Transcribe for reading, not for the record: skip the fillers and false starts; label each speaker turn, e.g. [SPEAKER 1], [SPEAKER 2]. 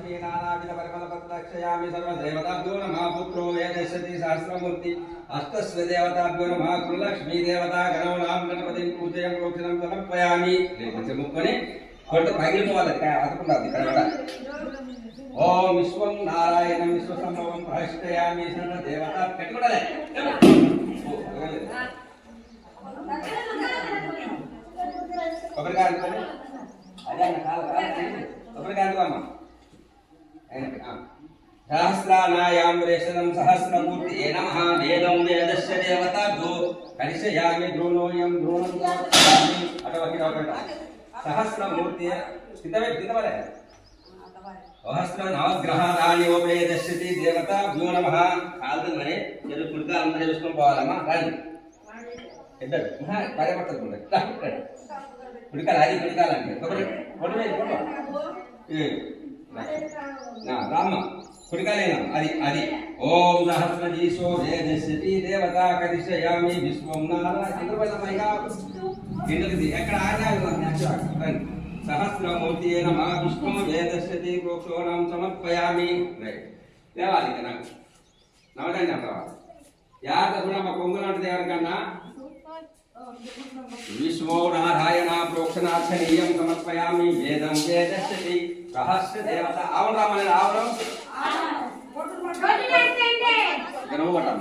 [SPEAKER 1] लक्ष्मी नानाविध परिमलपत्रक्षयामि सर्वदेवताभ्यो नमः पुत्रो वेदस्यति सहस्रमूर्ति अष्टस्व देवताभ्यो नमः कुललक्ष्मी देवता गणोनां गणपतिं पूजयं प्रोक्षणं समर्पयामि కొంచెం ముక్కుని కొట్టు పగిలిపోవాలి అతకుండాలి ఇక్కడ ఓం విశ్వం నారాయణం విశ్వసంభవం ప్రతిష్ఠయామి సర్వదేవతా పెట్టుకోవాలి కొబ్బరికాయ అదే కొబ్బరికాయ అమ్మ सहस्रानायां रेशनं सहस्रमूर्तये नमः वेदं वेदस्य देवताभ्यो करिष्यामि द्रोणोऽयं द्रोणं समर्पयामि अटवकिटवकट सहस्रमूर्तये कितवरे सहस्र नवग्रहानि उपवेदस्यति देवताभ्यो नमः కాల్దనే చెరు కుడికాల ముందు చేసుకొని పోవాలమ్మా రాని ఇద్దరు భార్య భర్తలు కుడికాల అది కుడికాలంటే కొబ్బరి కొట్టు మీద కొట్టు రామ కుడికాలేనా అది అది ఓం సహస్రజీశో వేదస్యతి దేవతా కరిష్యామి విశ్వం నారాయణమైగా ఇంద్రది ఎక్కడ ఆజ్ఞానం సహస్రమూర్తియే నమః విష్ణుం వేదస్యతి ప్రోక్షోణం సమర్పయామి దేవాలి నాకు నవదండి అంటావా యాద కూడా మా కొంగులాంటిది ఎవరికన్నా विश्वो नारायण प्रोक्षणार्थनीयं समर्पयामि वेदं वेदस्यति सहस्र देवता आवरामने आवरम गणोवटम